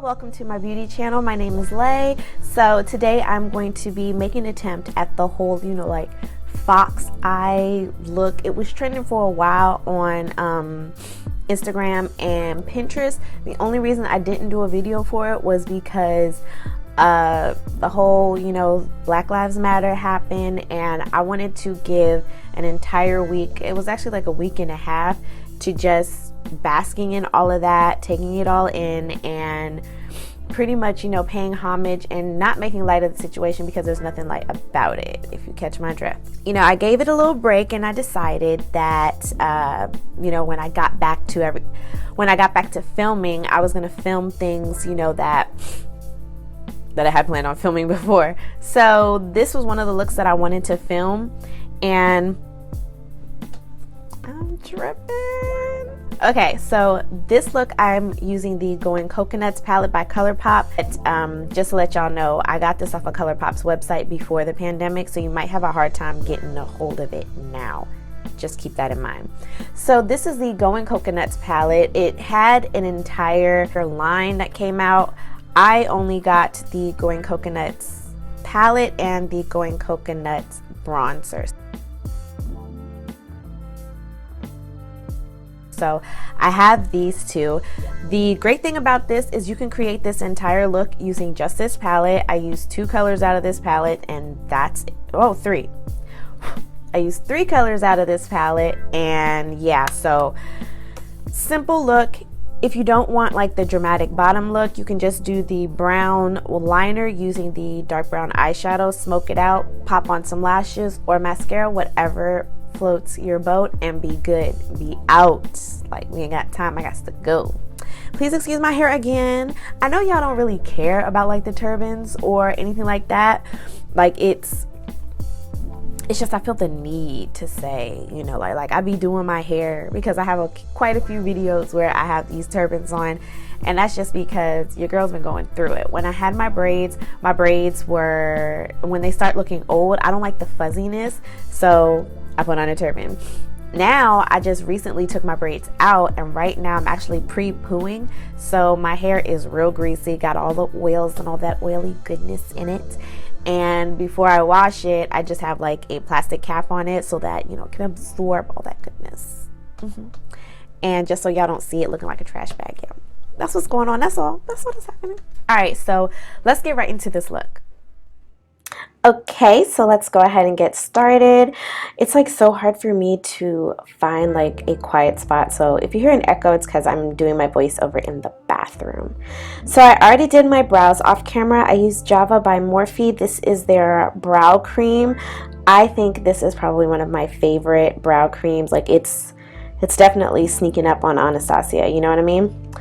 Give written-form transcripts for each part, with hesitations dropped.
Welcome to my beauty channel. My name is Lay. So today I'm going to be making an attempt at the whole, like fox eye look. It was trending for a while on Instagram and Pinterest. The only reason I didn't do a video for it was because the whole, Black Lives Matter happened, and I wanted to give an entire week. It was actually like a week and a half to just basking in all of that, taking it all in, and pretty much paying homage and not making light of the situation, because there's nothing light about it, if you catch my drift. I gave it a little break, and I decided that when I got back to filming, I was gonna film things that I had planned on filming before. So this was one of the looks that I wanted to film, and I'm tripping. Okay, so this look, I'm using the Going Coconuts palette by Colourpop. Just to let y'all know, I got this off of Colourpop's website before the pandemic, so you might have a hard time getting a hold of it now. Just keep that in mind. So this is the Going Coconuts palette. It had an entire line that came out. I only got the Going Coconuts palette and the Going Coconuts bronzers. So I have these two. The great thing about this is you can create this entire look using just this palette. I used 2 colors out of this palette, and that's it. Oh, 3. I used 3 colors out of this palette, and yeah, so simple look. If you don't want like the dramatic bottom look, you can just do the brown liner using the dark brown eyeshadow, smoke it out, pop on some lashes or mascara, whatever floats your boat, and be good. Be out. Like, we ain't got time, I got to go. Please excuse my hair again. I know y'all don't really care about like the turbans or anything like that. Like, it's just I feel the need to say, like I be doing my hair because I have quite a few videos where I have these turbans on, and that's just because your girl's been going through it. When I had my braids were, when they start looking old, I don't like the fuzziness, so I put on a turban. Now I just recently took my braids out, and right now I'm actually pre-pooing, so my hair is real greasy, got all the oils and all that oily goodness in it. And before I wash it, I just have like a plastic cap on it so that it can absorb all that goodness. And just so y'all don't see it looking like a trash bag. Yeah, that's what's going on. That's all. That's what is happening. All right, so let's get right into this look. Okay, so let's go ahead and get started. It's like so hard for me to find like a quiet spot, so if you hear an echo, it's because I'm doing my voiceover in the bathroom. So I already did my brows off camera. I used Java by Morphe. This is their brow cream. I think this is probably one of my favorite brow creams. Like, it's definitely sneaking up on Anastasia, you know what I mean?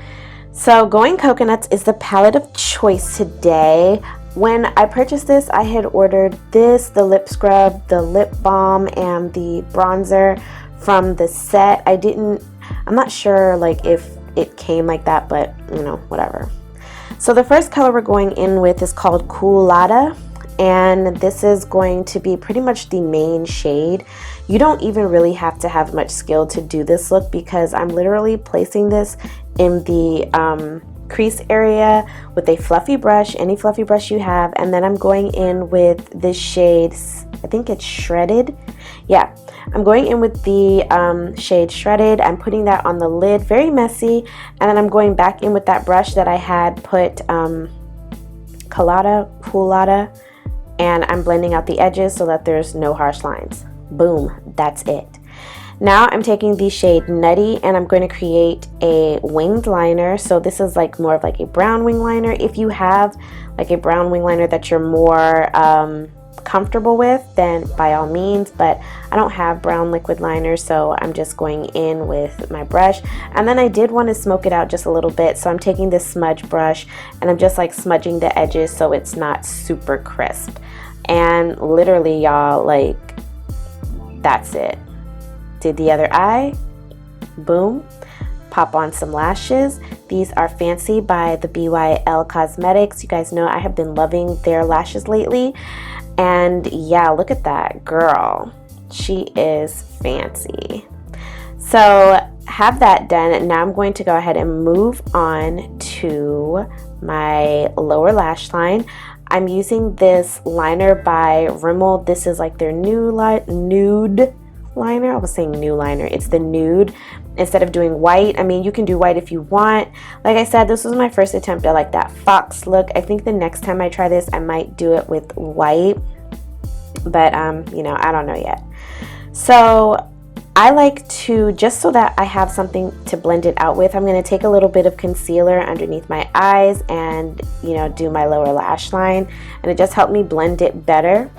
So Going Coconuts is the palette of choice today. When I purchased this, I had ordered this, the lip scrub, the lip balm, and the bronzer from the set. I'm not sure like if it came like that, but whatever. So the first color we're going in with is called ᗷᖇoᗯᔕ, and this is going to be pretty much the main shade. You don't even really have to have much skill to do this look, because I'm literally placing this in the crease area with a fluffy brush, any fluffy brush you have, and then I'm going in with this shade, I think it's Shredded. Yeah, I'm going in with the shade Shredded. I'm putting that on the lid, very messy, and then I'm going back in with that brush that I had put ᗷᖇoᗯᔕ, and I'm blending out the edges so that there's no harsh lines. Boom, that's it. Now I'm taking the shade Nutty and I'm going to create a winged liner. So this is like more of like a brown wing liner. If you have like a brown wing liner that you're more comfortable with, then by all means, but I don't have brown liquid liner, so I'm just going in with my brush. And then I did want to smoke it out just a little bit, so I'm taking this smudge brush and I'm just like smudging the edges so it's not super crisp. And literally, y'all, like, that's it. Did the other eye, boom. Pop on some lashes. These are Fancy by the BYL Cosmetics. You guys know I have been loving their lashes lately. And yeah, look at that girl. She is fancy. So have that done. And now I'm going to go ahead and move on to my lower lash line. I'm using this liner by Rimmel. This is like their nude liner. I was saying new liner. It's the nude. Instead of doing white, I mean, you can do white if you want. Like I said, this was my first attempt at like that fox look. I think the next time I try this, I might do it with white, but you know, I don't know yet. So I like to, just so that I have something to blend it out with, I'm going to take a little bit of concealer underneath my eyes and, you know, do my lower lash line, and it just helped me blend it better.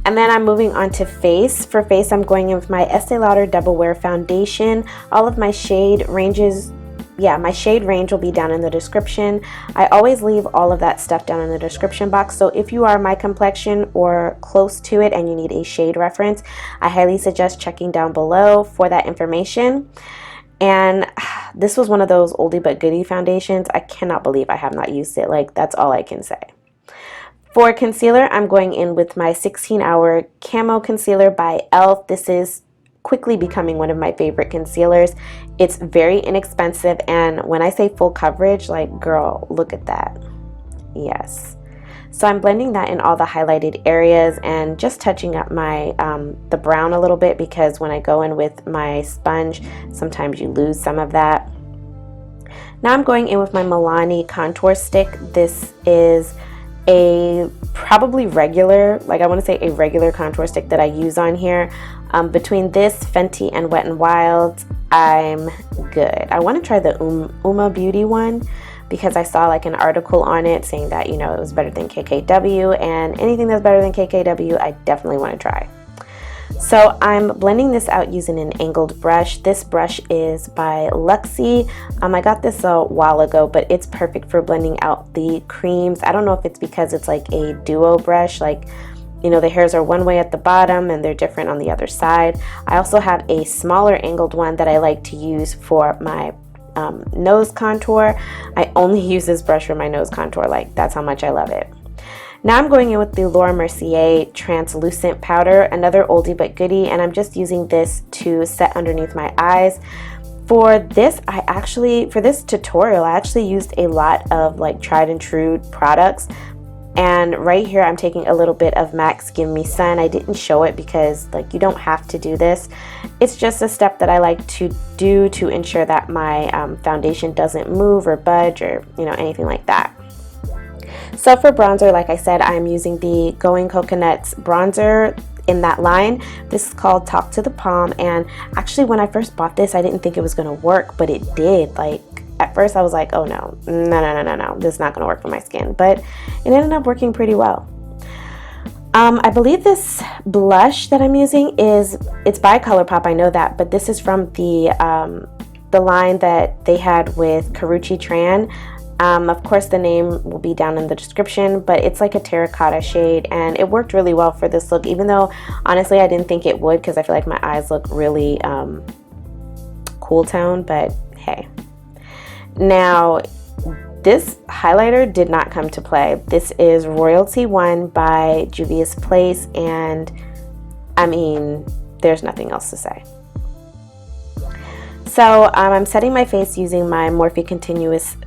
And then I'm moving on to face. For face, I'm going in with my Estee Lauder Double Wear Foundation. All of my shade ranges, my shade range will be down in the description. I always leave all of that stuff down in the description box. So if you are my complexion or close to it and you need a shade reference, I highly suggest checking down below for that information. And this was one of those oldie but goodie foundations. I cannot believe I have not used it. Like, that's all I can say. For concealer, I'm going in with my 16-hour Camo concealer by e.l.f. This is quickly becoming one of my favorite concealers. It's very inexpensive, and when I say full coverage, like, girl, look at that. Yes. So I'm blending that in all the highlighted areas and just touching up my the brown a little bit, because when I go in with my sponge, sometimes you lose some of that. Now I'm going in with my Milani contour stick. This is a probably regular, like I want to say a regular contour stick that I use on here. Between this, Fenty, and Wet n Wild, I'm good. I want to try the ᗷᖇoᗯᔕ one because I saw like an article on it saying that, you know, it was better than KKW, and anything that's better than KKW, I definitely want to try. So I'm blending this out using an angled brush. This brush is by Luxie. I got this a while ago, but it's perfect for blending out the creams. I don't know if it's because it's like a duo brush, like, you know, the hairs are one way at the bottom and they're different on the other side. I also have a smaller angled one that I like to use for my nose contour. I only use this brush for my nose contour. Like, that's how much I love it. Now I'm going in with the Laura Mercier translucent powder, another oldie but goodie, and I'm just using this to set underneath my eyes. For this, for this tutorial, I actually used a lot of like tried and true products. And right here, I'm taking a little bit of MAC's Give Me Sun. I didn't show it because, like, you don't have to do this. It's just a step that I like to do to ensure that my foundation doesn't move or budge or, you know, anything like that. So for bronzer, like I said, I'm using the Going Coconuts bronzer in that line. This is called Talk to the Palm, and actually when I first bought this, I didn't think it was going to work, but it did. Like, at first I was like, oh no, this is not going to work for my skin, but it ended up working pretty well. I believe this blush that I'm using it's by Colourpop, I know that, but this is from the line that they had with Karrueche Tran. Of course, the name will be down in the description, but it's like a terracotta shade, and it worked really well for this look, even though honestly I didn't think it would, because I feel like my eyes look really cool tone, but hey. Now, this highlighter did not come to play. This is Royalty One by Juvia's Place, and I mean, there's nothing else to say. So I'm setting my face using my Morphe Continuous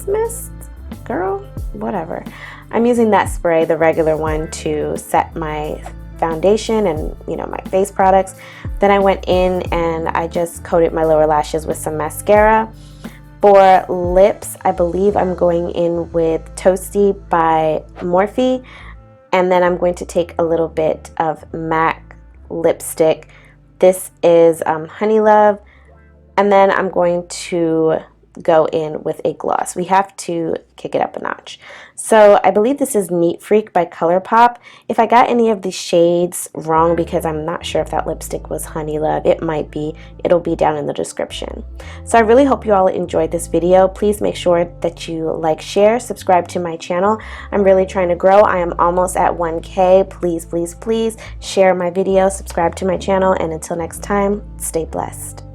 Mist, girl, whatever. I'm using that spray, the regular one, to set my foundation and, you know, my face products. Then I went in and I just coated my lower lashes with some mascara. For lips, I believe I'm going in with Toasty by Morphe, and then I'm going to take a little bit of MAC lipstick. This is Honey Love, and then I'm going to go in with a gloss. We have to kick it up a notch. So I believe this is Neat Freak by Colourpop. If I got any of the shades wrong, because I'm not sure if that lipstick was Honey Love, it might be. It'll be down in the description. So I really hope you all enjoyed this video. Please make sure that you like, share, subscribe to my channel. I'm really trying to grow. I am almost at 1K. Please, please, please share my video, subscribe to my channel, and until next time, stay blessed.